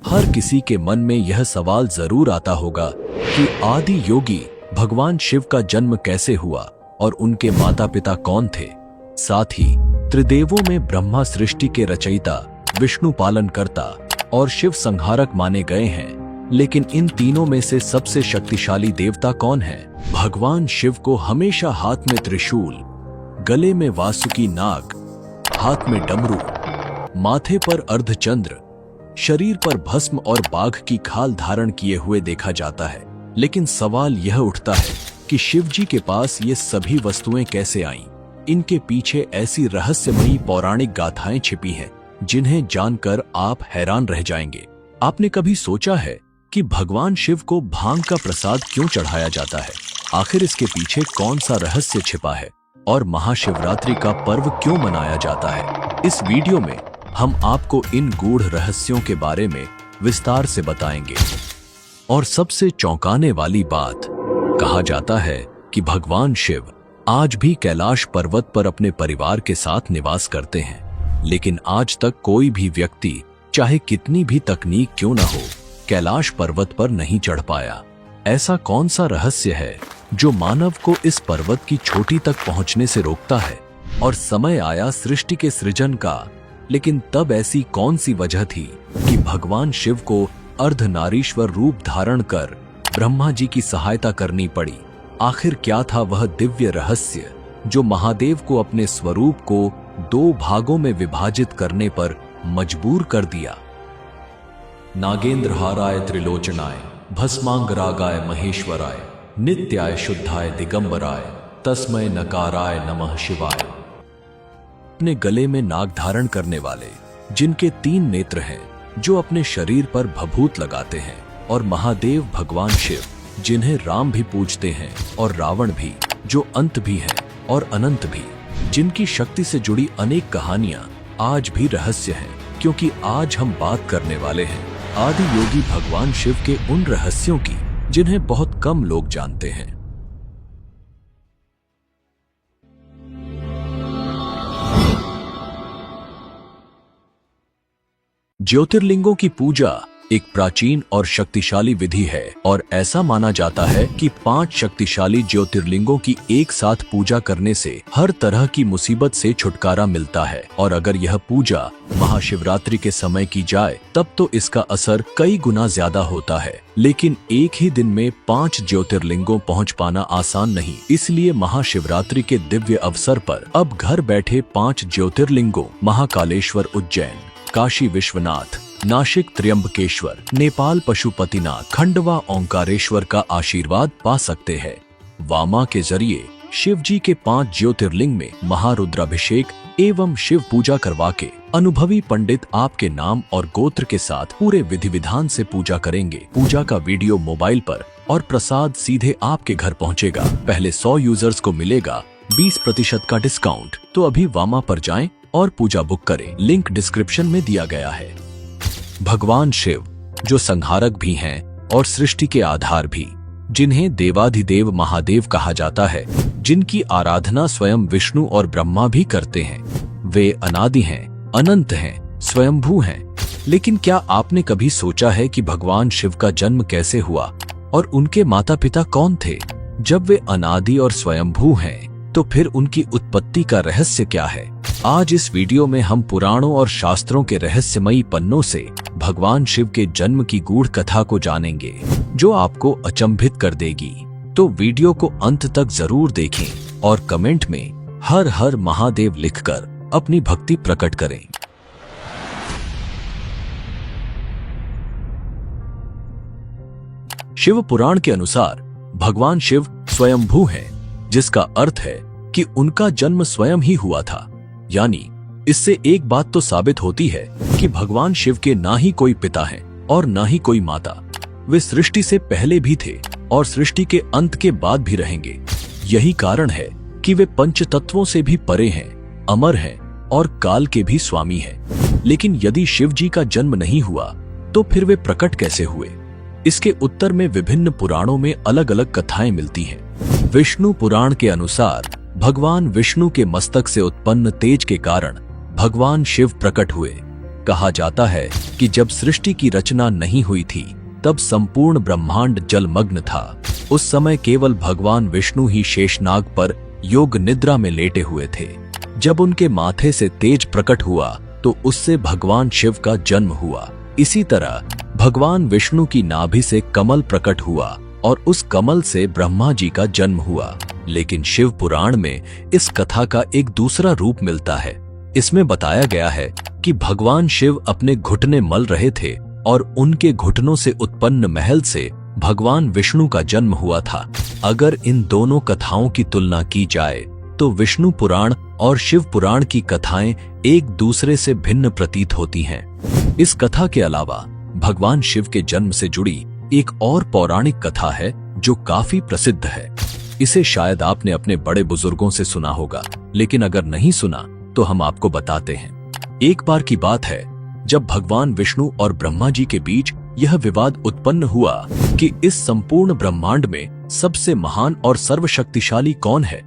हर किसी के मन में यह सवाल जरूर आता होगा कि आदि योगी भगवान शिव का जन्म कैसे हुआ और उनके माता पिता कौन थे। साथ ही त्रिदेवों में ब्रह्मा सृष्टि के रचयिता, विष्णु पालनकर्ता और शिव संहारक माने गए हैं, लेकिन इन तीनों में से सबसे शक्तिशाली देवता कौन है। भगवान शिव को हमेशा हाथ में त्रिशूल, गले में वासुकी नाग, हाथ में डमरू, माथे पर अर्धचंद्र, शरीर पर भस्म और बाघ की खाल धारण किए हुए देखा जाता है। लेकिन सवाल यह उठता है कि शिव जी के पास ये सभी वस्तुएं कैसे आईं? इनके पीछे ऐसी रहस्यमयी पौराणिक गाथाएं छिपी हैं जिन्हें जानकर आप हैरान रह जाएंगे। आपने कभी सोचा है कि भगवान शिव को भांग का प्रसाद क्यों चढ़ाया जाता है? आखिर इसके पीछे कौन सा रहस्य छिपा है और महाशिवरात्रि का पर्व क्यों मनाया जाता है? इस वीडियो में हम आपको इन गूढ़ रहस्यों के बारे में विस्तार से बताएंगे। और सबसे चौंकाने वाली बात, कहा जाता है कि भगवान शिव आज भी कैलाश पर्वत पर अपने परिवार के साथ निवास करते हैं, लेकिन आज तक कोई भी व्यक्ति, चाहे कितनी भी तकनीक क्यों न हो, कैलाश पर्वत पर नहीं चढ़ पाया। ऐसा कौन सा रहस्य है जो मानव को इस पर्वत की चोटी तक पहुंचने से रोकता है? और समय आया सृष्टि के सृजन का, लेकिन तब ऐसी कौन सी वजह थी कि भगवान शिव को अर्धनारीश्वर रूप धारण कर ब्रह्मा जी की सहायता करनी पड़ी? आखिर क्या था वह दिव्य रहस्य जो महादेव को अपने स्वरूप को दो भागों में विभाजित करने पर मजबूर कर दिया? नागेंद्रहाराय त्रिलोचनाय भस्मांगरागाय महेश्वराय नित्याय शुद्धाय दिगंबराय तस्मै नकाराय नमः शिवाय। अपने गले में नाग धारण करने वाले, जिनके 3 नेत्र हैं, जो अपने शरीर पर भभूत लगाते हैं, और महादेव भगवान शिव, जिन्हें राम भी पूजते हैं और रावण भी, जो अंत भी हैं और अनंत भी, जिनकी शक्ति से जुड़ी अनेक कहानियां आज भी रहस्य हैं। क्योंकि आज हम बात करने वाले हैं आदि योगी भगवान शिव के उन रहस्यों की जिन्हें बहुत कम लोग जानते हैं। ज्योतिर्लिंगों की पूजा एक प्राचीन और शक्तिशाली विधि है, और ऐसा माना जाता है कि 5 शक्तिशाली ज्योतिर्लिंगों की एक साथ पूजा करने से हर तरह की मुसीबत से छुटकारा मिलता है। और अगर यह पूजा महाशिवरात्रि के समय की जाए तब तो इसका असर कई गुना ज्यादा होता है। लेकिन एक ही दिन में 5 ज्योतिर्लिंगों पहुंच पाना आसान नहीं, इसलिए महाशिवरात्रि के दिव्य अवसर पर अब घर बैठे 5 ज्योतिर्लिंगों महाकालेश्वर उज्जैन, काशी विश्वनाथ, नासिक त्र्यंबकेश्वर, नेपाल पशुपतिनाथ, खंडवा ओंकारेश्वर का आशीर्वाद पा सकते हैं। वामा के जरिए शिव जी के 5 ज्योतिर्लिंग में महारुद्राभिषेक एवं शिव पूजा करवा के अनुभवी पंडित आपके नाम और गोत्र के साथ पूरे विधि विधान से पूजा करेंगे। पूजा का वीडियो मोबाइल पर और प्रसाद सीधे आपके घर पहुंचेगा। पहले 100 यूजर्स को मिलेगा 20% का डिस्काउंट। तो अभी वामा पर जाएं और पूजा बुक करें, लिंक डिस्क्रिप्शन में दिया गया है। भगवान शिव, जो संहारक भी हैं और सृष्टि के आधार भी, जिन्हें देवाधिदेव महादेव कहा जाता है, जिनकी आराधना स्वयं विष्णु और ब्रह्मा भी करते हैं, वे अनादि हैं, अनंत हैं, स्वयंभू हैं। लेकिन क्या आपने कभी सोचा है कि भगवान शिव का जन्म कैसे हुआ और उनके माता पिता कौन थे? जब वे अनादि और स्वयंभू हैं, तो फिर उनकी उत्पत्ति का रहस्य क्या है? आज इस वीडियो में हम पुराणों और शास्त्रों के रहस्यमयी पन्नों से भगवान शिव के जन्म की गूढ़ कथा को जानेंगे, जो आपको अचंभित कर देगी। तो वीडियो को अंत तक जरूर देखें और कमेंट में हर हर महादेव लिखकर अपनी भक्ति प्रकट करें। शिव पुराण के अनुसार भगवान शिव स्वयंभू हैं, जिसका अर्थ है कि उनका जन्म स्वयं ही हुआ था। यानी इससे एक बात तो साबित होती है कि भगवान शिव के ना ही कोई पिता हैं और ना ही कोई माता। वे सृष्टि से पहले भी थे और सृष्टि के अंत के बाद भी रहेंगे। यही कारण है कि वे पंच तत्वों से भी परे हैं, अमर हैं और काल के भी स्वामी हैं। लेकिन यदि शिव जी का जन्म नहीं हुआ तो फिर वे प्रकट कैसे हुए? इसके उत्तर में विभिन्न पुराणों में अलग अलग कथाएं मिलती हैं। विष्णु पुराण के अनुसार भगवान विष्णु के मस्तक से उत्पन्न तेज के कारण भगवान शिव प्रकट हुए। कहा जाता है कि जब सृष्टि की रचना नहीं हुई थी तब संपूर्ण ब्रह्मांड जलमग्न था। उस समय केवल भगवान विष्णु ही शेषनाग पर योग निद्रा में लेटे हुए थे। जब उनके माथे से तेज प्रकट हुआ तो उससे भगवान शिव का जन्म हुआ। इसी तरह भगवान विष्णु की नाभि से कमल प्रकट हुआ और उस कमल से ब्रह्मा जी का जन्म हुआ। लेकिन शिव पुराण में इस कथा का एक दूसरा रूप मिलता है। इसमें बताया गया है कि भगवान शिव अपने घुटने मल रहे थे और उनके घुटनों से उत्पन्न महल से भगवान विष्णु का जन्म हुआ था। अगर इन दोनों कथाओं की तुलना की जाए तो विष्णु पुराण और शिव पुराण की कथाएं एक दूसरे से भिन्न प्रतीत होती हैं। इस कथा के अलावा भगवान शिव के जन्म से जुड़ी एक और पौराणिक कथा है जो काफी प्रसिद्ध है। इसे शायद आपने अपने बड़े बुजुर्गों से सुना होगा, लेकिन अगर नहीं सुना तो हम आपको बताते हैं। एक बार की बात है जब भगवान विष्णु और ब्रह्मा जी के बीच यह विवाद उत्पन्न हुआ कि इस संपूर्ण ब्रह्मांड में सबसे महान और सर्वशक्तिशाली कौन है।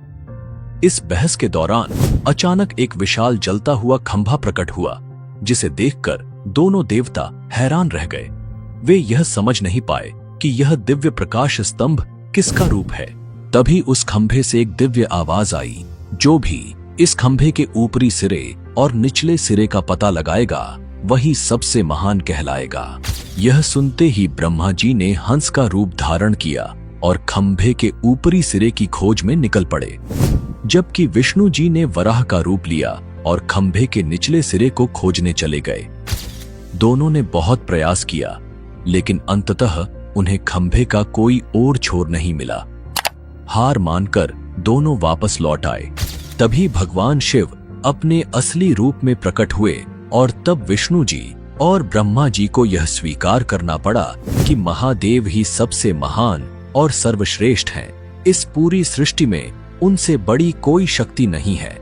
इस बहस के दौरान अचानक एक विशाल जलता हुआ खंभा प्रकट हुआ, जिसे देखकर दोनों देवता हैरान रह गए। वे यह समझ नहीं पाए कि यह दिव्य प्रकाश स्तंभ किसका रूप है। तभी उस खंभे से एक दिव्य आवाज आई, जो भी इस खंभे के ऊपरी सिरे और निचले सिरे का पता लगाएगा वही सबसे महान कहलाएगा। यह सुनते ही ब्रह्मा जी ने हंस का रूप धारण किया और खंभे के ऊपरी सिरे की खोज में निकल पड़े, जबकि विष्णु जी ने वराह का रूप लिया और खंभे के निचले सिरे को खोजने चले गए। दोनों ने बहुत प्रयास किया, लेकिन अंततः उन्हें खंभे का कोई और छोर नहीं मिला। हार मानकर दोनों वापस लौट आए। तभी भगवान शिव अपने असली रूप में प्रकट हुए और तब विष्णु जी और ब्रह्मा जी को यह स्वीकार करना पड़ा कि महादेव ही सबसे महान और सर्वश्रेष्ठ हैं। इस पूरी सृष्टि में उनसे बड़ी कोई शक्ति नहीं है।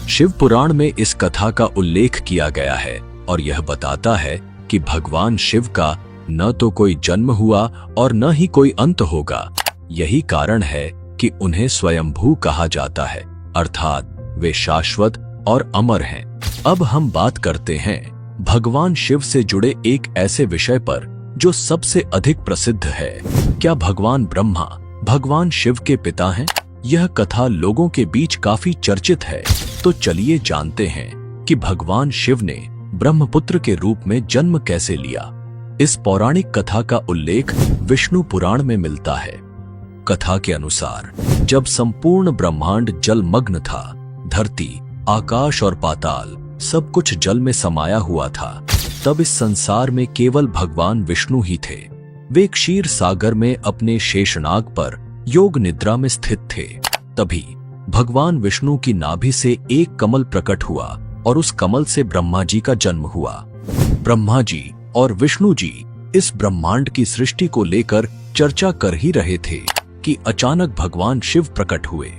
शिव पुराण में इस कथा का उल्लेख किया गया है और यह बताता है कि भगवान शिव का न तो कोई जन्म हुआ और न ही कोई अंत होगा। यही कारण है कि उन्हें स्वयंभू कहा जाता है, अर्थात वे शाश्वत और अमर हैं। अब हम बात करते हैं भगवान शिव से जुड़े एक ऐसे विषय पर जो सबसे अधिक प्रसिद्ध है। क्या भगवान ब्रह्मा भगवान शिव के पिता हैं? यह कथा लोगों के बीच काफी चर्चित है। तो चलिए जानते हैं कि भगवान शिव ने ब्रह्मपुत्र के रूप में जन्म कैसे लिया। इस पौराणिक कथा का उल्लेख विष्णु पुराण में मिलता है। कथा के अनुसार जब संपूर्ण ब्रह्मांड जलमग्न था, धरती, आकाश और पाताल सब कुछ जल में समाया हुआ था, तब इस संसार में केवल भगवान विष्णु ही थे। वे क्षीर सागर में अपने शेषनाग पर योग निद्रा में स्थित थे। तभी भगवान विष्णु की नाभि से एक कमल प्रकट हुआ और उस कमल से ब्रह्मा जी का जन्म हुआ। ब्रह्मा जी और विष्णु जी इस ब्रह्मांड की सृष्टि को लेकर चर्चा कर ही रहे थे कि अचानक भगवान शिव प्रकट हुए।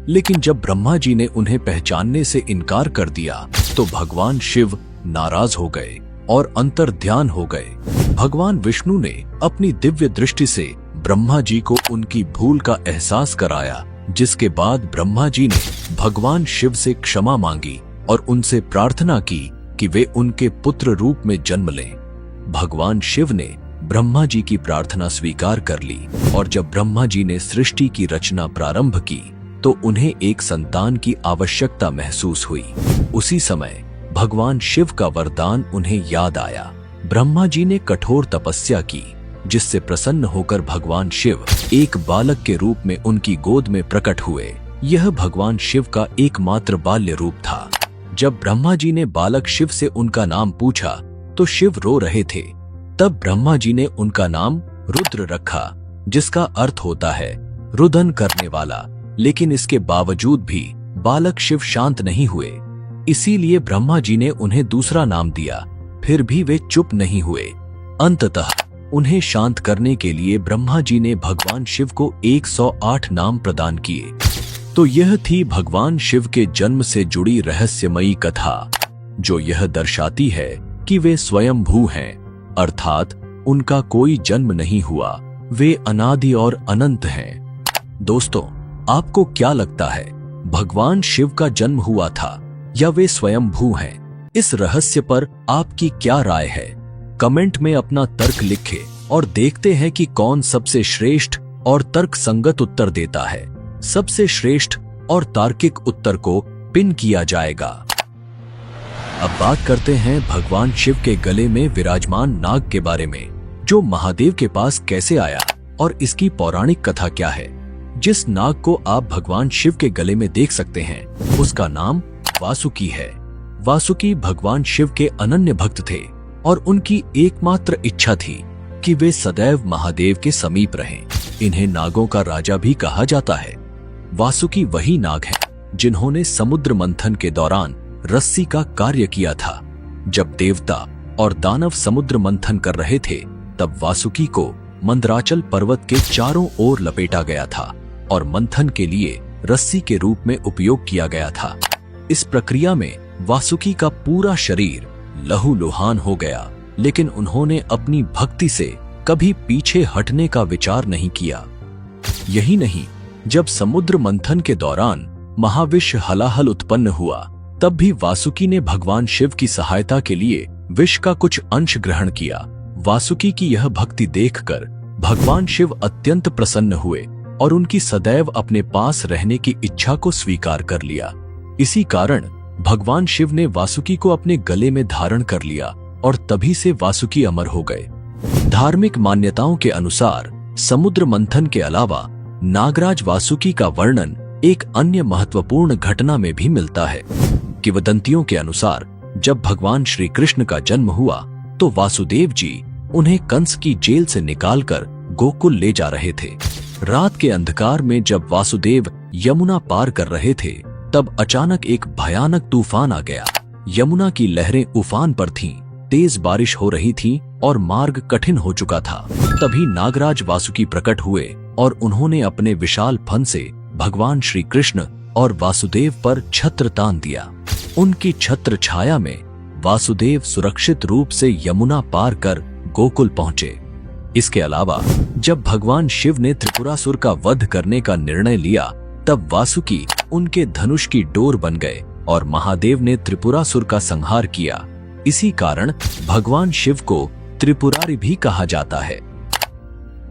लेकिन जब ब्रह्मा जी ने उन्हें पहचानने से इनकार कर दिया तो भगवान शिव नाराज हो गए और अंतर्ध्यान हो गए। भगवान विष्णु ने अपनी दिव्य दृष्टि से ब्रह्मा जी को उनकी भूल का एहसास कराया, जिसके बाद ब्रह्मा जी ने भगवान शिव से क्षमा मांगी और उनसे प्रार्थना की कि वे उनके पुत्र रूप में जन्म लें। भगवान शिव ने ब्रह्मा जी की प्रार्थना स्वीकार कर ली और जब ब्रह्मा जी ने सृष्टि की रचना प्रारंभ की तो उन्हें एक संतान की आवश्यकता महसूस हुई। उसी समय भगवान शिव का वरदान उन्हें याद आया। ब्रह्मा जी ने कठोर तपस्या की, जिससे प्रसन्न होकर भगवान शिव एक बालक के रूप में उनकी गोद में प्रकट हुए। यह भगवान शिव का एकमात्र बाल्य रूप था। जब ब्रह्मा जी ने बालक शिव से उनका नाम पूछा तो शिव रो रहे थे। तब ब्रह्मा जी ने उनका नाम रुद्र रखा, जिसका अर्थ होता है रुदन करने वाला। लेकिन इसके बावजूद भी बालक शिव शांत नहीं हुए, इसीलिए ब्रह्मा जी ने उन्हें दूसरा नाम दिया। फिर भी वे चुप नहीं हुए। अंततः उन्हें शांत करने के लिए ब्रह्मा जी ने भगवान शिव को 108 नाम प्रदान किए। तो यह थी भगवान शिव के जन्म से जुड़ी रहस्यमयी कथा, जो यह दर्शाती है कि वे स्वयंभू हैं, अर्थात उनका कोई जन्म नहीं हुआ, वे अनादि और अनंत हैं। दोस्तों, आपको क्या लगता है, भगवान शिव का जन्म हुआ था या वे स्वयंभू हैं? इस रहस्य पर आपकी क्या राय है? कमेंट में अपना तर्क लिखें और देखते हैं कि कौन सबसे श्रेष्ठ और तर्कसंगत उत्तर देता है। सबसे श्रेष्ठ और तार्किक उत्तर को पिन किया जाएगा। अब बात करते हैं भगवान शिव के गले में विराजमान नाग के बारे में, जो महादेव के पास कैसे आया और इसकी पौराणिक कथा क्या है। जिस नाग को आप भगवान शिव के गले में देख सकते हैं, उसका नाम वासुकी है। वासुकी भगवान शिव के अनन्य भक्त थे और उनकी एकमात्र इच्छा थी कि वे सदैव महादेव के समीप रहें। इन्हें नागों का राजा भी कहा जाता है। वासुकी वही नाग हैं जिन्होंने समुद्र मंथन के दौरान रस्सी का कार्य किया था। जब देवता और दानव समुद्र मंथन कर रहे थे, तब वासुकी को मंदराचल पर्वत के चारों ओर लपेटा गया था और मंथन के लिए रस्सी के रूप में उपयोग किया गया था। इस प्रक्रिया में वासुकी का पूरा शरीर लहूलुहान हो गया, लेकिन उन्होंने अपनी भक्ति से कभी पीछे हटने का विचार नहीं किया। यही नहीं, जब समुद्र मंथन के दौरान महाविष हलाहल उत्पन्न हुआ, तब भी वासुकी ने भगवान शिव की सहायता के लिए विष का कुछ अंश ग्रहण किया। वासुकी की यह भक्ति देखकर भगवान शिव अत्यंत प्रसन्न हुए और उनकी सदैव अपने पास रहने की इच्छा को स्वीकार कर लिया। इसी कारण भगवान शिव ने वासुकी को अपने गले में धारण कर लिया और तभी से वासुकी अमर हो गए। धार्मिक मान्यताओं के अनुसार समुद्र मंथन के अलावा नागराज वासुकी का वर्णन एक अन्य महत्वपूर्ण घटना में भी मिलता है। किंवदंतियों के अनुसार जब भगवान श्री कृष्ण का जन्म हुआ, तो वासुदेव जी उन्हें कंस की जेल से निकालकर गोकुल ले जा रहे थे। रात के अंधकार में जब वासुदेव यमुना पार कर रहे थे, तब अचानक एक भयानक तूफान आ गया। यमुना की लहरें उफान पर थीं, तेज बारिश हो रही थी और मार्ग कठिन हो चुका था। तभी नागराज वासुकी प्रकट हुए और उन्होंने अपने विशाल फन से भगवान श्री कृष्ण और वासुदेव पर छत्र तान दिया। उनकी छत्र छाया में वासुदेव सुरक्षित रूप से यमुना पार कर गोकुल पहुंचे। इसके अलावा जब भगवान शिव ने त्रिपुरासुर का वध करने का निर्णय लिया, तब वासुकी उनके धनुष की डोर बन गए और महादेव ने त्रिपुरासुर का संहार किया। इसी कारण भगवान शिव को त्रिपुरारी भी कहा जाता है।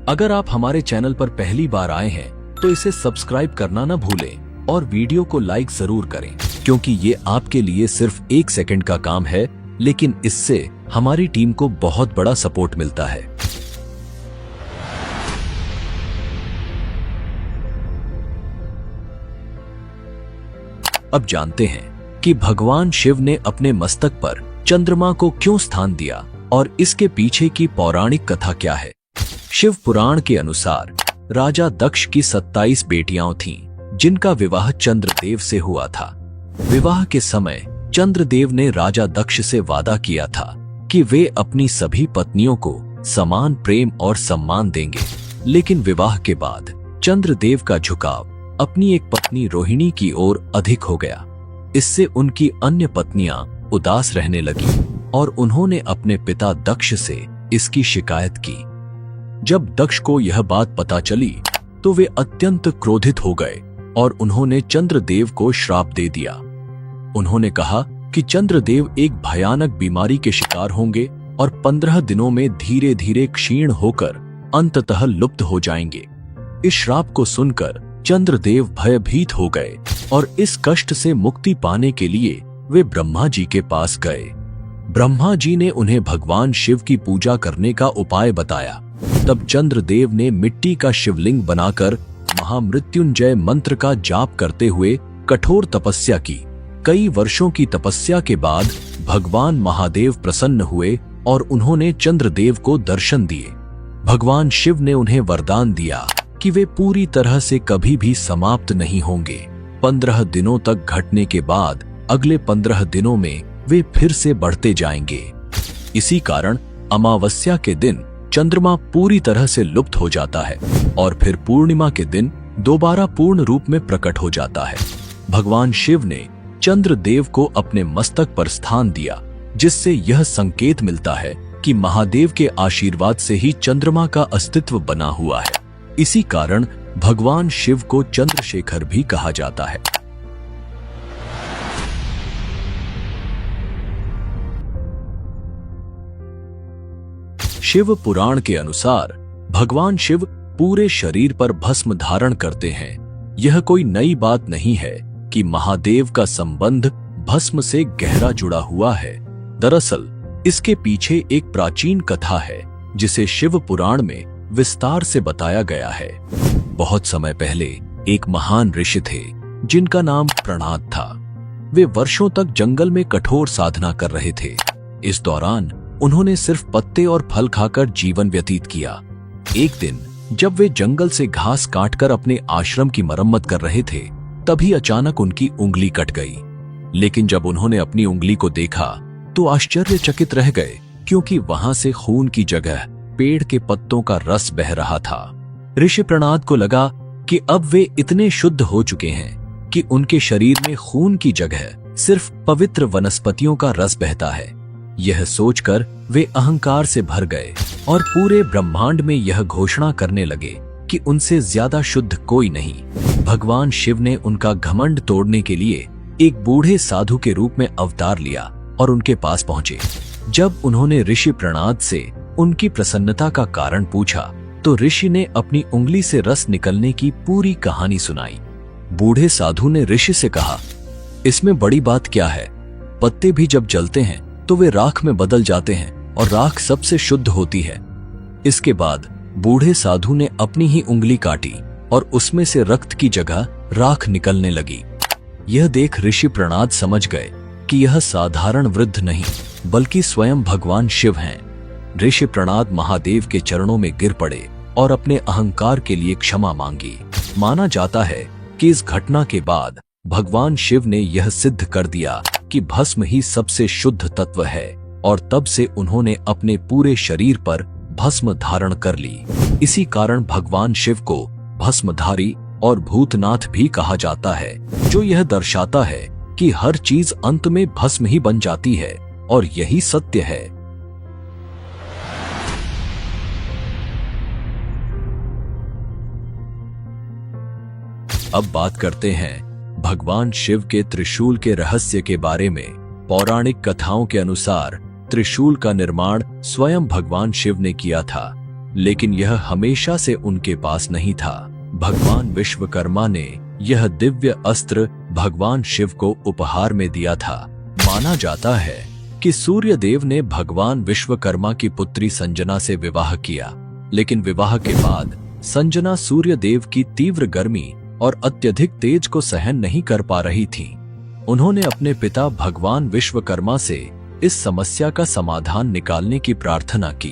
अगर आप हमारे चैनल पर पहली बार आए हैं, तो इसे सब्सक्राइब करना न भूलें और वीडियो को लाइक जरूर करें, क्योंकि ये आपके लिए सिर्फ 1 सेकंड का काम है, लेकिन इससे हमारी टीम को बहुत बड़ा सपोर्ट मिलता है। अब जानते हैं कि भगवान शिव ने अपने मस्तक पर चंद्रमा को क्यों स्थान दिया और इसके पीछे की पौराणिक कथा क्या है। शिव पुराण के अनुसार राजा दक्ष की 27 बेटियां थीं, जिनका विवाह चंद्रदेव से हुआ था। विवाह के समय चंद्रदेव ने राजा दक्ष से वादा किया था कि वे अपनी सभी पत्नियों को समान प्रेम और सम्मान देंगे। लेकिन विवाह के बाद चंद्रदेव का झुकाव अपनी एक पत्नी रोहिणी की ओर अधिक हो गया। इससे उनकी अन्य पत्नियां उदास रहने लगी और उन्होंने अपने पिता दक्ष से इसकी शिकायत की। जब दक्ष को यह बात पता चली, तो वे अत्यंत क्रोधित हो गए और उन्होंने चंद्रदेव को श्राप दे दिया। उन्होंने कहा कि चंद्रदेव एक भयानक बीमारी के शिकार होंगे और 15 दिनों में धीरे धीरे क्षीण होकर अंततः लुप्त हो जाएंगे। इस श्राप को सुनकर चंद्रदेव भयभीत हो गए और इस कष्ट से मुक्ति पाने के लिए वे ब्रह्मा जी के पास गए। ब्रह्मा जी ने उन्हें भगवान शिव की पूजा करने का उपाय बताया। तब चंद्रदेव ने मिट्टी का शिवलिंग बनाकर महामृत्युंजय मंत्र का जाप करते हुए कठोर तपस्या की। कई वर्षों की तपस्या के बाद भगवान महादेव प्रसन्न हुए और उन्होंने चंद्रदेव को दर्शन दिए। भगवान शिव ने उन्हें वरदान दिया कि वे पूरी तरह से कभी भी समाप्त नहीं होंगे। 15 दिनों तक घटने के बाद अगले 15 दिनों में वे फिर से बढ़ते जाएंगे। इसी कारण अमावस्या के दिन चंद्रमा पूरी तरह से लुप्त हो जाता है और फिर पूर्णिमा के दिन दोबारा पूर्ण रूप में प्रकट हो जाता है। भगवान शिव ने चंद्रदेव को अपने मस्तक पर स्थान दिया, जिससे यह संकेत मिलता है कि महादेव के आशीर्वाद से ही चंद्रमा का अस्तित्व बना हुआ है। इसी कारण भगवान शिव को चंद्रशेखर भी कहा जाता है। शिव पुराण के अनुसार भगवान शिव पूरे शरीर पर भस्म धारण करते हैं। यह कोई नई बात नहीं है कि महादेव का संबंध भस्म से गहरा जुड़ा हुआ है। दरअसल इसके पीछे एक प्राचीन कथा है जिसे शिव पुराण में विस्तार से बताया गया है। बहुत समय पहले एक महान ऋषि थे जिनका नाम प्रणाद था। वे वर्षों तक जंगल में कठोर साधना कर रहे थे। इस दौरान उन्होंने सिर्फ पत्ते और फल खाकर जीवन व्यतीत किया। एक दिन जब वे जंगल से घास काटकर अपने आश्रम की मरम्मत कर रहे थे, तभी अचानक उनकी उंगली कट गई। लेकिन जब उन्होंने अपनी उंगली को देखा तो आश्चर्यचकित रह गए, क्योंकि वहां से खून की जगह पेड़ के पत्तों का रस बह रहा था। ऋषि प्रणाद को लगा कि अब वे इतने शुद्ध हो चुके हैं कि उनके शरीर में खून की जगह सिर्फ पवित्र वनस्पतियों का रस बहता है। यह सोचकर वे अहंकार से भर गए और पूरे ब्रह्मांड में यह घोषणा करने लगे कि उनसे ज्यादा शुद्ध कोई नहीं। भगवान शिव ने उनका घमंड तोड़ने के लिए एक बूढ़े साधु के रूप में अवतार लिया और उनके पास पहुंचे। जब उन्होंने ऋषि प्रणाद से उनकी प्रसन्नता का कारण पूछा तो ऋषि ने अपनी उंगली से रस निकलने की पूरी कहानी सुनाई। बूढ़े साधु ने ऋषि से कहा, इसमें बड़ी बात क्या है? पत्ते भी जब जलते हैं तो वे राख में बदल जाते हैं और राख सबसे शुद्ध होती है। इसके बाद बूढ़े साधु ने अपनी ही उंगली काटी और उसमें से रक्त की जगह राख निकलने लगी। यह देख ऋषि प्रणाद समझ गए कि यह साधारण वृद्ध नहीं बल्कि स्वयं भगवान शिव हैं। ऋषि प्रणाद महादेव के चरणों में गिर पड़े और अपने अहंकार के लिए क्षमा मांगी। माना जाता है कि इस घटना के बाद भगवान शिव ने यह सिद्ध कर दिया कि भस्म ही सबसे शुद्ध तत्व है, और तब से उन्होंने अपने पूरे शरीर पर भस्म धारण कर ली। इसी कारण भगवान शिव को भस्मधारी और भूतनाथ भी कहा जाता है, जो यह दर्शाता है कि हर चीज अंत में भस्म ही बन जाती है और यही सत्य है। अब बात करते हैं भगवान शिव के त्रिशूल के रहस्य के बारे में। पौराणिक कथाओं के अनुसार त्रिशूल का निर्माण स्वयं भगवान शिव ने किया था, लेकिन यह हमेशा से उनके पास नहीं था। भगवान विश्वकर्मा ने यह दिव्य अस्त्र भगवान शिव को उपहार में दिया था। माना जाता है कि सूर्य देव ने भगवान विश्वकर्मा की पुत्री संजना से विवाह किया, लेकिन विवाह के बाद संजना सूर्य देव की तीव्र गर्मी और अत्यधिक तेज को सहन नहीं कर पा रही थी। उन्होंने अपने पिता भगवान विश्वकर्मा से इस समस्या का समाधान निकालने की प्रार्थना की।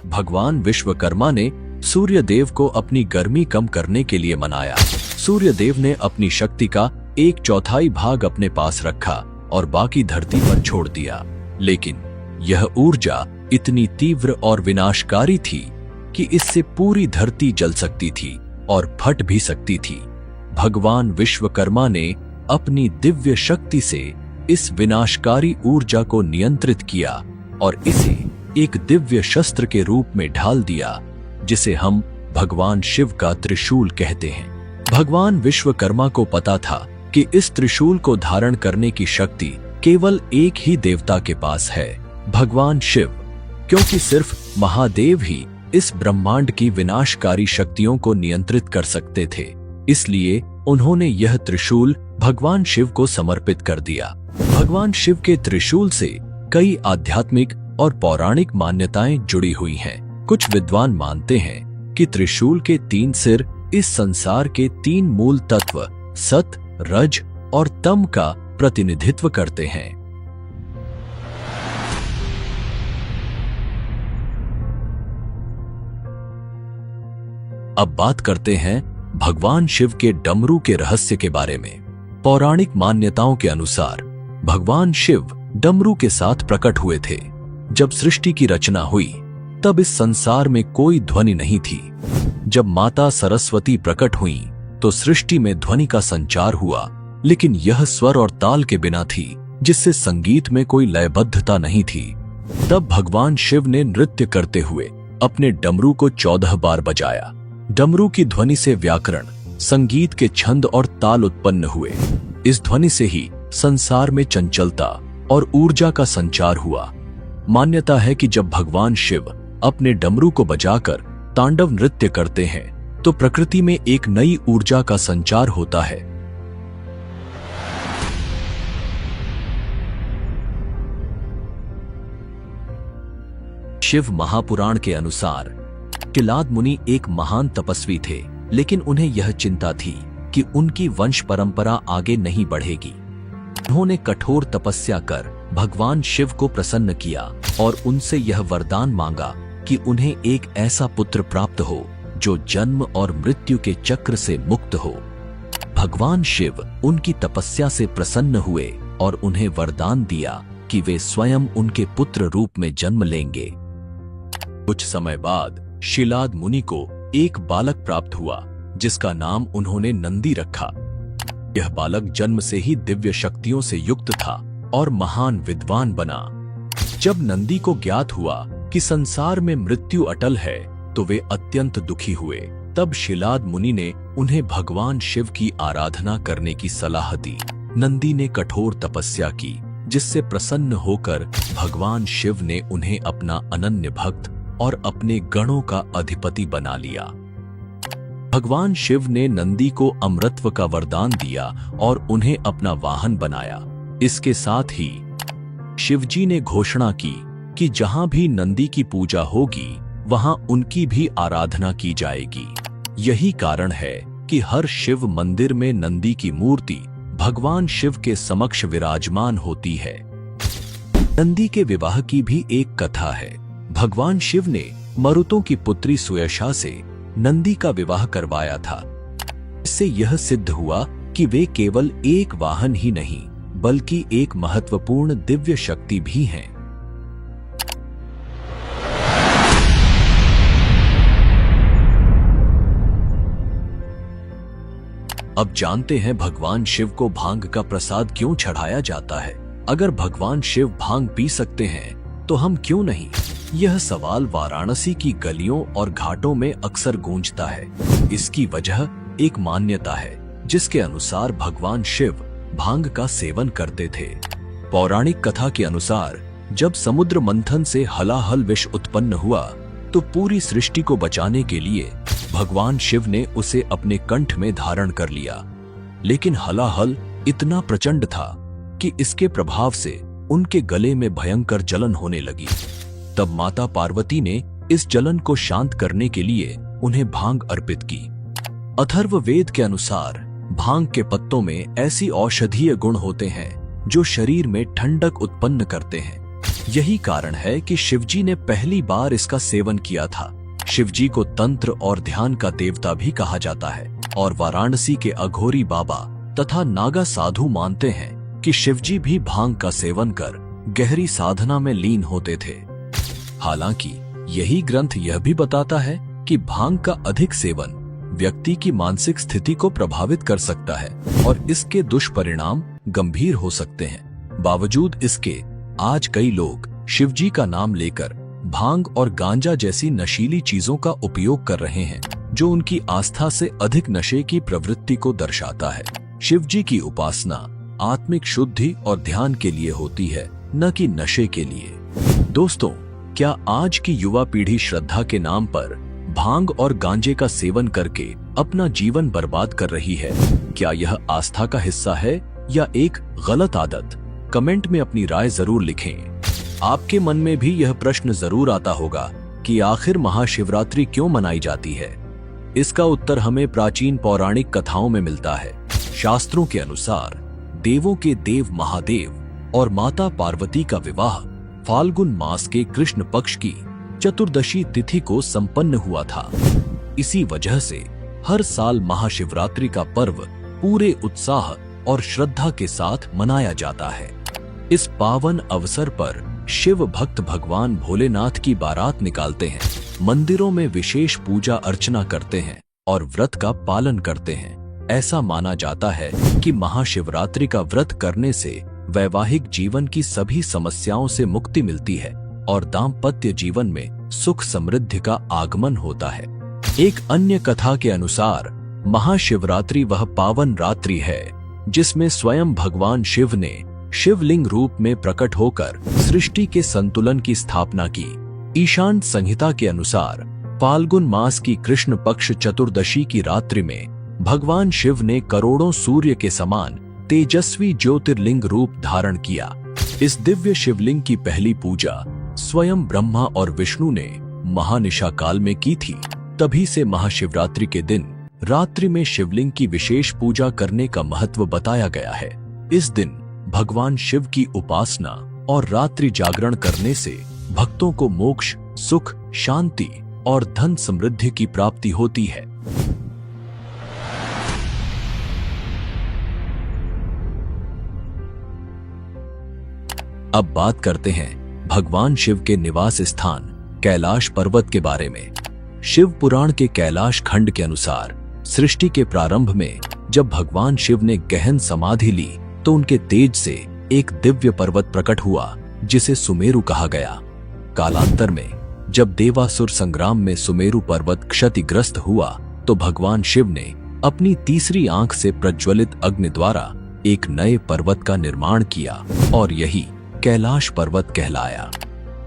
भगवान विश्वकर्मा ने सूर्य देव को अपनी गर्मी कम करने के लिए मनाया। सूर्य देव ने अपनी शक्ति का 1/4 भाग अपने पास रखा और बाकी धरती पर छोड़ दिया, लेकिन यह ऊर्जा इतनी तीव्र और विनाशकारी थी कि इससे पूरी धरती जल सकती थी और फट भी सकती थी। भगवान विश्वकर्मा ने अपनी दिव्य शक्ति से इस विनाशकारी ऊर्जा को नियंत्रित किया और इसे एक दिव्य शस्त्र के रूप में ढाल दिया, जिसे हम भगवान शिव का त्रिशूल कहते हैं। भगवान विश्वकर्मा को पता था कि इस त्रिशूल को धारण करने की शक्ति केवल एक ही देवता के पास है, भगवान शिव, क्योंकि सिर्फ महादेव ही इस ब्रह्मांड की विनाशकारी शक्तियों को नियंत्रित कर सकते थे। इसलिए उन्होंने यह त्रिशूल भगवान शिव को समर्पित कर दिया। भगवान शिव के त्रिशूल से कई आध्यात्मिक और पौराणिक मान्यताएं जुड़ी हुई हैं। कुछ विद्वान मानते हैं कि त्रिशूल के 3 सिर इस संसार के 3 मूल तत्व सत, रज और तम का प्रतिनिधित्व करते हैं। अब बात करते हैं भगवान शिव के डमरू के रहस्य के बारे में। पौराणिक मान्यताओं के अनुसार भगवान शिव डमरू के साथ प्रकट हुए थे। जब सृष्टि की रचना हुई तब इस संसार में कोई ध्वनि नहीं थी। जब माता सरस्वती प्रकट हुई तो सृष्टि में ध्वनि का संचार हुआ, लेकिन यह स्वर और ताल के बिना थी, जिससे संगीत में कोई लयबद्धता नहीं थी। तब भगवान शिव ने नृत्य करते हुए अपने डमरू को 14 बार बजाया। डमरू की ध्वनि से व्याकरण, संगीत के छंद और ताल उत्पन्न हुए। इस ध्वनि से ही संसार में चंचलता और ऊर्जा का संचार हुआ। मान्यता है कि जब भगवान शिव अपने डमरू को बजाकर तांडव नृत्य करते हैं तो प्रकृति में एक नई ऊर्जा का संचार होता है। शिव महापुराण के अनुसार किलाद मुनि एक महान तपस्वी थे, लेकिन उन्हें यह चिंता थी कि उनकी वंश परंपरा आगे नहीं बढ़ेगी। उन्होंने कठोर तपस्या कर भगवान शिव को प्रसन्न किया और उनसे यह वरदान मांगा कि उन्हें एक ऐसा पुत्र प्राप्त हो जो जन्म और मृत्यु के चक्र से मुक्त हो। भगवान शिव उनकी तपस्या से प्रसन्न हुए और उन्हें वरदान दिया कि वे स्वयं उनके पुत्र रूप में जन्म लेंगे। कुछ समय बाद शिलाद मुनि को एक बालक प्राप्त हुआ जिसका नाम उन्होंने नंदी रखा। यह बालक जन्म से ही दिव्य शक्तियों से युक्त था और महान विद्वान बना। जब नंदी को ज्ञात हुआ कि संसार में मृत्यु अटल है तो वे अत्यंत दुखी हुए। तब शिलाद मुनि ने उन्हें भगवान शिव की आराधना करने की सलाह दी। नंदी ने कठोर तपस्या की जिससे प्रसन्न होकर भगवान शिव ने उन्हें अपना अनन्य भक्त और अपने गणों का अधिपति बना लिया। भगवान शिव ने नंदी को अमरत्व का वरदान दिया और उन्हें अपना वाहन बनाया। इसके साथ ही शिवजी ने घोषणा की कि जहां भी नंदी की पूजा होगी वहां उनकी भी आराधना की जाएगी। यही कारण है कि हर शिव मंदिर में नंदी की मूर्ति भगवान शिव के समक्ष विराजमान होती है। नंदी के विवाह की भी एक कथा है। भगवान शिव ने मरुतों की पुत्री सुयशा से नंदी का विवाह करवाया था। इससे यह सिद्ध हुआ कि वे केवल एक वाहन ही नहीं बल्कि एक महत्वपूर्ण दिव्य शक्ति भी हैं। अब जानते हैं भगवान शिव को भांग का प्रसाद क्यों चढ़ाया जाता है। अगर भगवान शिव भांग पी सकते हैं तो हम क्यों नहीं? यह सवाल वाराणसी की गलियों और घाटों में अक्सर गूंजता है। इसकी वजह एक मान्यता है जिसके अनुसार भगवान शिव भांग का सेवन करते थे। पौराणिक कथा के अनुसार जब समुद्र मंथन से हलाहल विष उत्पन्न हुआ तो पूरी सृष्टि को बचाने के लिए भगवान शिव ने उसे अपने कंठ में धारण कर लिया। लेकिन हलाहल इतना प्रचंड था कि इसके प्रभाव से उनके गले में भयंकर जलन होने लगी। तब माता पार्वती ने इस जलन को शांत करने के लिए उन्हें भांग अर्पित की। अथर्व वेद के अनुसार भांग के पत्तों में ऐसी औषधीय गुण होते हैं जो शरीर में ठंडक उत्पन्न करते हैं। यही कारण है कि शिवजी ने पहली बार इसका सेवन किया था। शिवजी को तंत्र और ध्यान का देवता भी कहा जाता है और वाराणसी के अघोरी बाबा तथा नागा साधु मानते हैं कि शिवजी भी भांग का सेवन कर गहरी साधना में लीन होते थे। हालांकि यही ग्रंथ यह भी बताता है कि भांग का अधिक सेवन व्यक्ति की मानसिक स्थिति को प्रभावित कर सकता है और इसके दुष्परिणाम गंभीर हो सकते हैं। बावजूद इसके आज कई लोग शिवजी का नाम लेकर भांग और गांजा जैसी नशीली चीजों का उपयोग कर रहे हैं, जो उनकी आस्था से अधिक नशे की प्रवृत्ति को दर्शाता है। शिवजी की उपासना आत्मिक शुद्धि और ध्यान के लिए होती है, न कि नशे के लिए। दोस्तों, क्या आज की युवा पीढ़ी श्रद्धा के नाम पर भांग और गांजे का सेवन करके अपना जीवन बर्बाद कर रही है? क्या यह आस्था का हिस्सा है या एक गलत आदत? कमेंट में अपनी राय जरूर लिखें। आपके मन में भी यह प्रश्न जरूर आता होगा कि आखिर महाशिवरात्रि क्यों मनाई जाती है? इसका उत्तर हमें प्राचीन पौराणिक कथाओं में मिलता है। शास्त्रों के अनुसार देवों के देव महादेव और माता पार्वती का विवाह फाल्गुन मास के कृष्ण पक्ष की चतुर्दशी तिथि को संपन्न हुआ था। इसी वजह से हर साल महाशिवरात्रि का पर्व पूरे उत्साह और श्रद्धा के साथ मनाया जाता है। इस पावन अवसर पर शिव भक्त भगवान भोलेनाथ की बारात निकालते हैं, मंदिरों में विशेष पूजा अर्चना करते हैं और व्रत का पालन करते हैं। ऐसा माना जाता है कि महाशिवरात्रि का व्रत करने से वैवाहिक जीवन की सभी समस्याओं से मुक्ति मिलती है और दाम्पत्य जीवन में सुख समृद्धि का आगमन होता है। एक अन्य कथा के अनुसार महाशिवरात्रि वह पावन रात्रि है जिसमें स्वयं भगवान शिव ने शिवलिंग रूप में प्रकट होकर सृष्टि के संतुलन की स्थापना की। ईशान संहिता के अनुसार फाल्गुन मास की कृष्ण पक्ष चतुर्दशी की रात्रि में भगवान शिव ने करोड़ों सूर्य के समान तेजस्वी ज्योतिर्लिंग रूप धारण किया। इस दिव्य शिवलिंग की पहली पूजा स्वयं ब्रह्मा और विष्णु ने महानिशा काल में की थी। तभी से महाशिवरात्रि के दिन रात्रि में शिवलिंग की विशेष पूजा करने का महत्व बताया गया है। इस दिन भगवान शिव की उपासना और रात्रि जागरण करने से भक्तों को मोक्ष, सुख, शांति और धन समृद्धि की प्राप्ति होती है। अब बात करते हैं भगवान शिव के निवास स्थान कैलाश पर्वत के बारे में। शिव पुराण के कैलाश खंड के अनुसार सृष्टि के प्रारंभ में जब भगवान शिव ने गहन समाधि ली तो उनके तेज से एक दिव्य पर्वत प्रकट हुआ जिसे सुमेरु कहा गया। कालांतर में जब देवासुर संग्राम में सुमेरु पर्वत क्षतिग्रस्त हुआ तो भगवान शिव ने अपनी तीसरी आंख से प्रज्वलित अग्नि द्वारा एक नए पर्वत का निर्माण किया और यही कैलाश पर्वत कहलाया।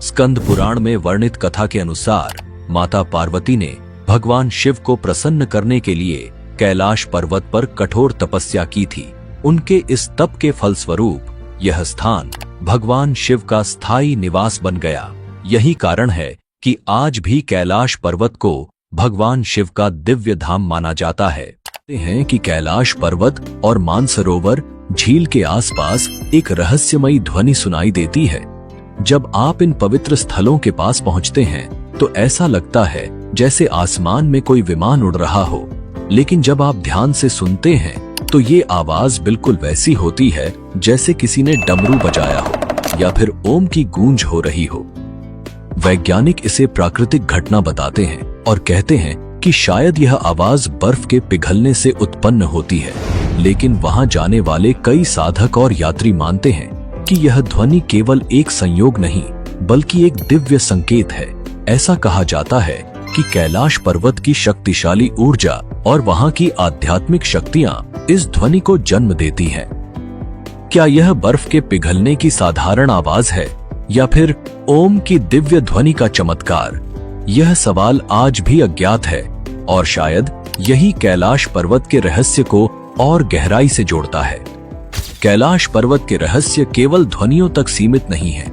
स्कंद पुराण में वर्णित कथा के अनुसार माता पार्वती ने भगवान शिव को प्रसन्न करने के लिए कैलाश पर्वत पर कठोर तपस्या की थी। उनके इस तप के फलस्वरूप यह स्थान भगवान शिव का स्थायी निवास बन गया। यही कारण है कि आज भी कैलाश पर्वत को भगवान शिव का दिव्य धाम माना जाता है। कहते हैं कि कैलाश पर्वत और मानसरोवर झील के आसपास एक रहस्यमयी ध्वनि सुनाई देती है। जब आप इन पवित्र स्थलों के पास पहुंचते हैं तो ऐसा लगता है जैसे आसमान में कोई विमान उड़ रहा हो, लेकिन जब आप ध्यान से सुनते हैं तो ये आवाज बिल्कुल वैसी होती है जैसे किसी ने डमरू बजाया हो या फिर ओम की गूंज हो रही हो। वैज्ञानिक इसे प्राकृतिक घटना बताते हैं और कहते हैं कि शायद यह आवाज बर्फ के पिघलने से उत्पन्न होती है, लेकिन वहां जाने वाले कई साधक और यात्री मानते हैं कि यह ध्वनि केवल एक संयोग नहीं बल्कि एक दिव्य संकेत है। ऐसा कहा जाता है कि कैलाश पर्वत की शक्तिशाली ऊर्जा और वहां की आध्यात्मिक शक्तियां इस ध्वनि को जन्म देती हैं। क्या यह बर्फ के पिघलने की साधारण आवाज है या फिर ओम की दिव्य ध्वनि का चमत्कार? यह सवाल आज भी अज्ञात है और शायद यही कैलाश पर्वत के रहस्य को और गहराई से जोड़ता है। कैलाश पर्वत के रहस्य केवल ध्वनियों तक सीमित नहीं है।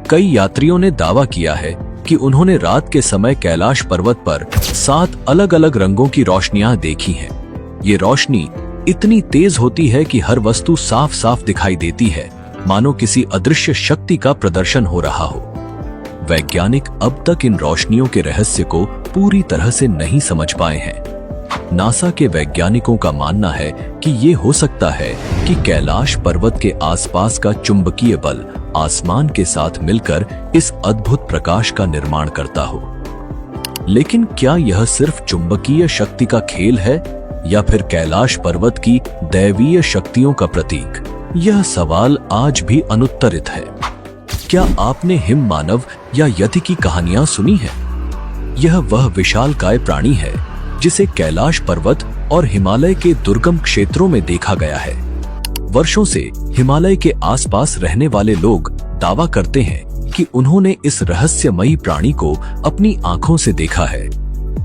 कई यात्रियों ने दावा किया है कि उन्होंने रात के समय कैलाश पर्वत पर 7 अलग-अलग रंगों की रोशनियां देखी हैं। ये रोशनी इतनी तेज होती है कि हर वस्तु साफ साफ दिखाई देती है, मानो किसी अदृश्य शक्ति का प्रदर्शन हो रहा हो। वैज्ञानिक अब तक इन रोशनियों के रहस्य को पूरी तरह से नहीं समझ पाए हैं। नासा के वैज्ञानिकों का मानना है कि ये हो सकता है कि कैलाश पर्वत के आसपास का चुंबकीय बल आसमान के साथ मिलकर इस अद्भुत प्रकाश का निर्माण करता हो। लेकिन क्या यह सिर्फ चुंबकीय शक्ति का खेल है या फिर कैलाश पर्वत की दैवीय शक्तियों का प्रतीक? यह सवाल आज भी अनुत्तरित है। क्या आपने हिम मानव या यति की कहानियां सुनी है? यह वह विशालकाय प्राणी है जिसे कैलाश पर्वत और हिमालय के दुर्गम क्षेत्रों में देखा गया है। वर्षों से हिमालय के आसपास रहने वाले लोग दावा करते हैं कि उन्होंने इस रहस्यमयी प्राणी को अपनी आंखों से देखा है,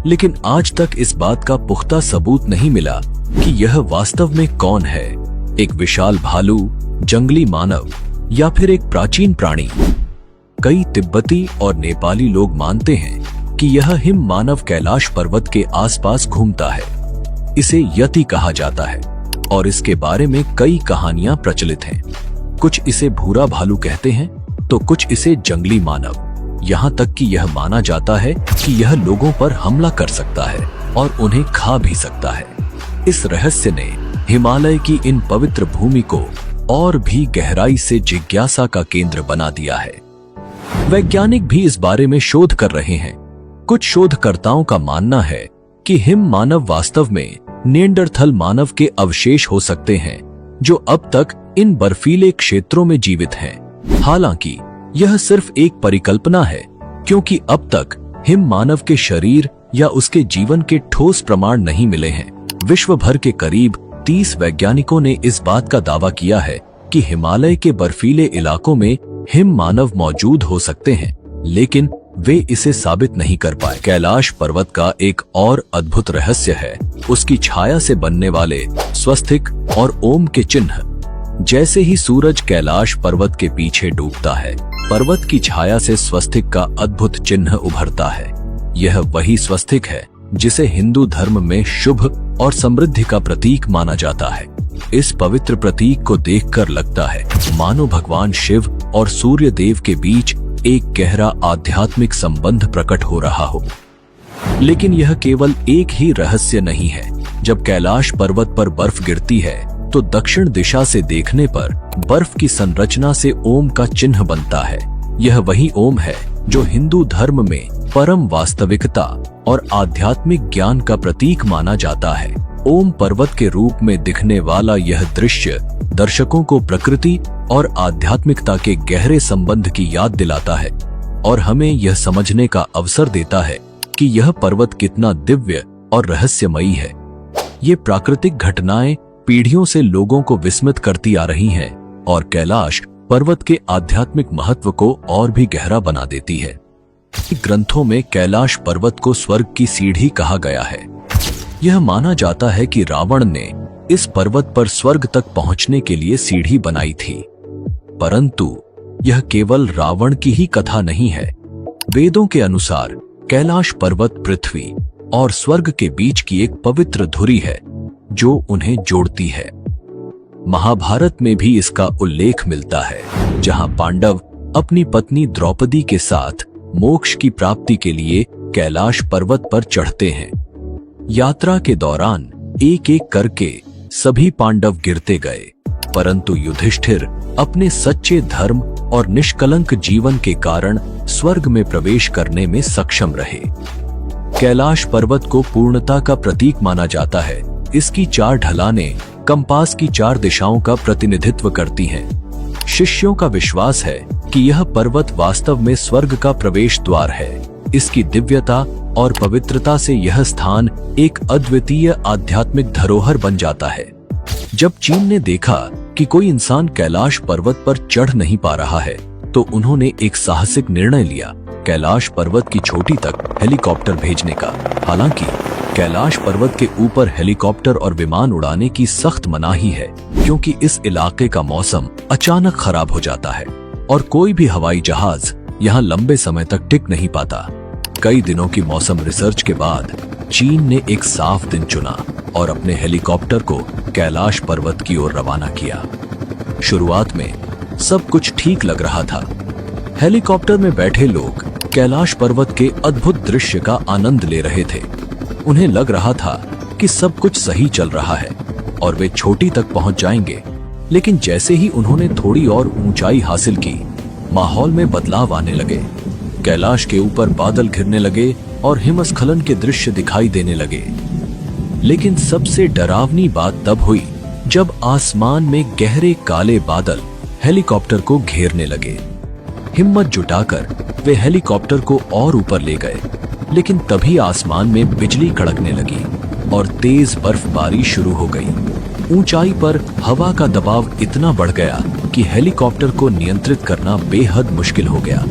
लेकिन आज तक इस बात का पुख्ता सबूत नहीं मिला कि यह वास्तव में कौन है, एक विशाल भालू, जंगली मानव या फिर एक प्राचीन प्राणी। कई तिब्बती और नेपाली लोग मानते हैं कि यह हिम मानव कैलाश पर्वत के आसपास घूमता है। इसे यति कहा जाता है और इसके बारे में कई कहानियां प्रचलित हैं। कुछ इसे भूरा भालू कहते हैं तो कुछ इसे जंगली मानव। यहाँ तक कि यह माना जाता है कि यह लोगों पर हमला कर सकता है और उन्हें खा भी सकता है। इस रहस्य ने हिमालय की इन पवित्र भूमि को और भी गहराई से जिज्ञासा का केंद्र बना दिया है। वैज्ञानिक भी इस बारे में शोध कर रहे हैं। कुछ शोधकर्ताओं का मानना है कि हिम मानव वास्तव में निएंडरथल मानव के अवशेष हो सकते हैं जो अब तक इन बर्फीले क्षेत्रों में जीवित हैं। हालांकि यह सिर्फ एक परिकल्पना है क्योंकि अब तक हिम मानव के शरीर या उसके जीवन के ठोस प्रमाण नहीं मिले हैं। विश्व भर के करीब 30 वैज्ञानिकों ने इस बात का दावा किया है कि हिमालय के बर्फीले इलाकों में हिम मानव मौजूद हो सकते हैं, लेकिन वे इसे साबित नहीं कर पाए। कैलाश पर्वत का एक और अद्भुत रहस्य है उसकी छाया से बनने वाले स्वस्तिक और ओम के चिन्ह। जैसे ही सूरज कैलाश पर्वत के पीछे डूबता है, पर्वत की छाया से स्वस्तिक का अद्भुत चिन्ह उभरता है। यह वही स्वस्तिक है जिसे हिंदू धर्म में शुभ और समृद्धि का प्रतीक माना जाता है। इस पवित्र प्रतीक को देखकर लगता है मानो भगवान शिव और सूर्य देव के बीच एक गहरा आध्यात्मिक संबंध प्रकट हो रहा हो। लेकिन यह केवल एक ही रहस्य नहीं है। जब कैलाश पर्वत पर बर्फ गिरती है तो दक्षिण दिशा से देखने पर बर्फ की संरचना से ओम का चिन्ह बनता है। यह वही ओम है जो हिंदू धर्म में परम वास्तविकता और आध्यात्मिक ज्ञान का प्रतीक माना जाता है। ओम पर्वत के रूप में दिखने वाला यह दृश्य दर्शकों को प्रकृति और आध्यात्मिकता के गहरे संबंध की याद दिलाता है और हमें यह समझने का अवसर देता है कि यह पर्वत कितना दिव्य और रहस्यमयी है। ये प्राकृतिक घटनाएं पीढ़ियों से लोगों को विस्मित करती आ रही हैं और कैलाश पर्वत के आध्यात्मिक महत्व को और भी गहरा बना देती है। ग्रंथों में कैलाश पर्वत को स्वर्ग की सीढ़ी कहा गया है। यह माना जाता है कि रावण ने इस पर्वत पर स्वर्ग तक पहुंचने के लिए सीढ़ी बनाई थी, परंतु यह केवल रावण की ही कथा नहीं है। वेदों के अनुसार कैलाश पर्वत पृथ्वी और स्वर्ग के बीच की एक पवित्र धुरी है जो उन्हें जोड़ती है। महाभारत में भी इसका उल्लेख मिलता है, जहां पांडव अपनी पत्नी द्रौपदी के साथ मोक्ष की प्राप्ति के लिए कैलाश पर्वत पर चढ़ते हैं। यात्रा के दौरान एक एक करके सभी पांडव गिरते गए, परंतु युधिष्ठिर अपने सच्चे धर्म और निष्कलंक जीवन के कारण स्वर्ग में प्रवेश करने में सक्षम रहे। कैलाश पर्वत को पूर्णता का प्रतीक माना जाता है। इसकी 4 ढलानें कंपास की 4 दिशाओं का प्रतिनिधित्व करती हैं। शिष्यों का विश्वास है कि यह पर्वत वास्तव में स्वर्ग का प्रवेश द्वार है। इसकी दिव्यता और पवित्रता से यह स्थान एक अद्वितीय आध्यात्मिक धरोहर बन जाता है। जब चीन ने देखा कि कोई इंसान कैलाश पर्वत पर चढ़ नहीं पा रहा है, तो उन्होंने एक साहसिक निर्णय लिया, कैलाश पर्वत की चोटी तक हेलीकॉप्टर भेजने का। हालांकि कैलाश पर्वत के ऊपर हेलीकॉप्टर और विमान उड़ाने की सख्त मनाही है, क्योंकि इस इलाके का मौसम अचानक खराब हो जाता है और कोई भी हवाई जहाज यहाँ लंबे समय तक टिक नहीं पाता। कई दिनों की मौसम रिसर्च के बाद चीन ने एक साफ दिन चुना और अपने हेलीकॉप्टर को कैलाश पर्वत की ओर रवाना किया। शुरुआत में सब कुछ ठीक लग रहा था। हेलीकॉप्टर में बैठे लोग कैलाश पर्वत के अद्भुत दृश्य का आनंद ले रहे थे। उन्हें लग रहा था कि सब कुछ सही चल रहा है और वे चोटी तक पहुंच जाएंगे। लेकिन जैसे ही उन्होंने थोड़ी और ऊंचाई हासिल की, माहौल में बदलाव आने लगे। कैलाश के ऊपर बादल घिरने लगे और हिमस्खलन के दृश्य दिखाई देने लगे। लेकिन सबसे डरावनी बात तब हुई जब आसमान में गहरे काले बादल हेलीकॉप्टर को घेरने लगे। हिम्मत जुटाकर वे हेलीकॉप्टर को और ऊपर ले गए, लेकिन तभी आसमान में बिजली कड़कने लगी और तेज बर्फबारी शुरू हो गई। ऊंचाई पर हवा का दबाव इतना बढ़ गया कि हेलीकॉप्टर को नियंत्रित करना बेहद मुश्किल हो गया।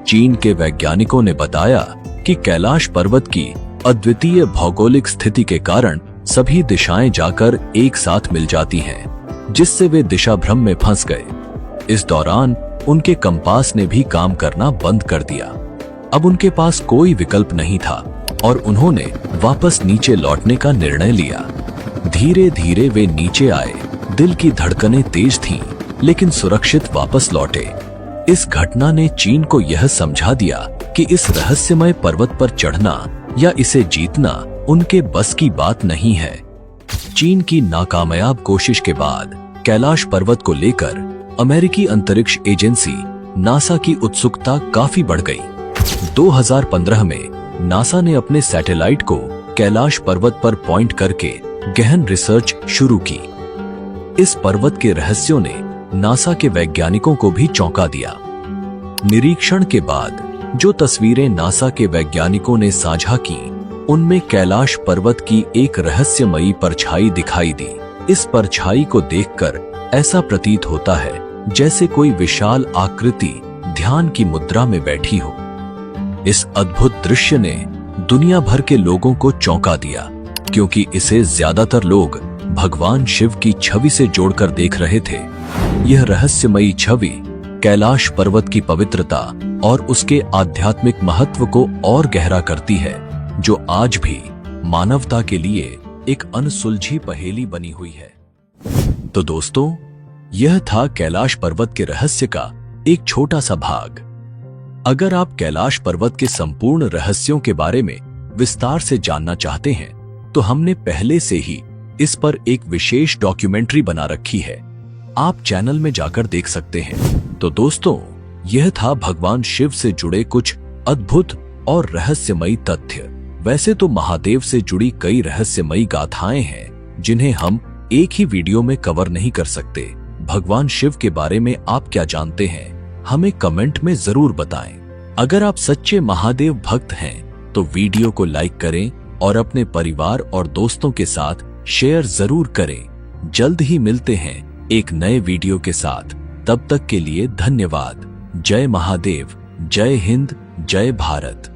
चीन के वैज्ञानिकों ने बताया कि कैलाश पर्वत की अद्वितीय भौगोलिक स्थिति के कारण सभी दिशाएं जाकर एक साथ मिल जाती हैं, जिससे वे दिशा भ्रम में फंस गए। इस दौरान उनके कंपास ने भी काम करना बंद कर दिया। अब उनके पास कोई विकल्प नहीं था और उन्होंने वापस नीचे लौटने का निर्णय लिया। धीरे धीरे वे नीचे आए। दिल की धड़कनें तेज थीं, लेकिन सुरक्षित वापस लौटे। इस घटना ने चीन को यह समझा दिया कि इस रहस्यमय पर्वत पर चढ़ना या इसे जीतना उनके बस की बात नहीं है। चीन की नाकामयाब कोशिश के बाद कैलाश पर्वत को लेकर अमेरिकी अंतरिक्ष एजेंसी नासा की उत्सुकता काफी बढ़ गई। 2015 में नासा ने अपने सैटेलाइट को कैलाश पर्वत पर पॉइंट करके गहन रिसर्च शुरू की। इस पर्वत के रहस्यों ने नासा के वैज्ञानिकों को भी चौंका दिया। निरीक्षण के बाद जो तस्वीरें नासा के वैज्ञानिकों ने साझा की, उनमें कैलाश पर्वत की एक रहस्यमयी परछाई दिखाई दी। इस परछाई को देखकर ऐसा प्रतीत होता है जैसे कोई विशाल आकृति ध्यान की मुद्रा में बैठी हो। इस अद्भुत दृश्य ने दुनिया भर के लोगों को चौंका दिया, क्योंकि इसे ज्यादातर लोग भगवान शिव की छवि से जोड़कर देख रहे थे। यह रहस्यमयी छवि कैलाश पर्वत की पवित्रता और उसके आध्यात्मिक महत्व को और गहरा करती है, जो आज भी मानवता के लिए एक अनसुलझी पहेली बनी हुई है। तो दोस्तों, यह था कैलाश पर्वत के रहस्य का एक छोटा सा भाग। अगर आप कैलाश पर्वत के संपूर्ण रहस्यों के बारे में विस्तार से जानना चाहते हैं, तो हमने पहले से ही इस पर एक विशेष डॉक्यूमेंट्री बना रखी है, आप चैनल में जाकर देख सकते हैं। तो दोस्तों, यह था भगवान शिव से जुड़े कुछ अद्भुत और रहस्यमयी तथ्य। वैसे तो महादेव से जुड़ी कई रहस्यमयी गाथाएं हैं, जिन्हें हम एक ही वीडियो में कवर नहीं कर सकते। भगवान शिव के बारे में आप क्या जानते हैं, हमें कमेंट में जरूर बताएं। अगर आप सच्चे महादेव भक्त हैं, तो वीडियो को लाइक करें और अपने परिवार और दोस्तों के साथ शेयर जरूर करें। जल्द ही मिलते हैं एक नए वीडियो के साथ। तब तक के लिए धन्यवाद। जय महादेव, जय हिंद, जय भारत।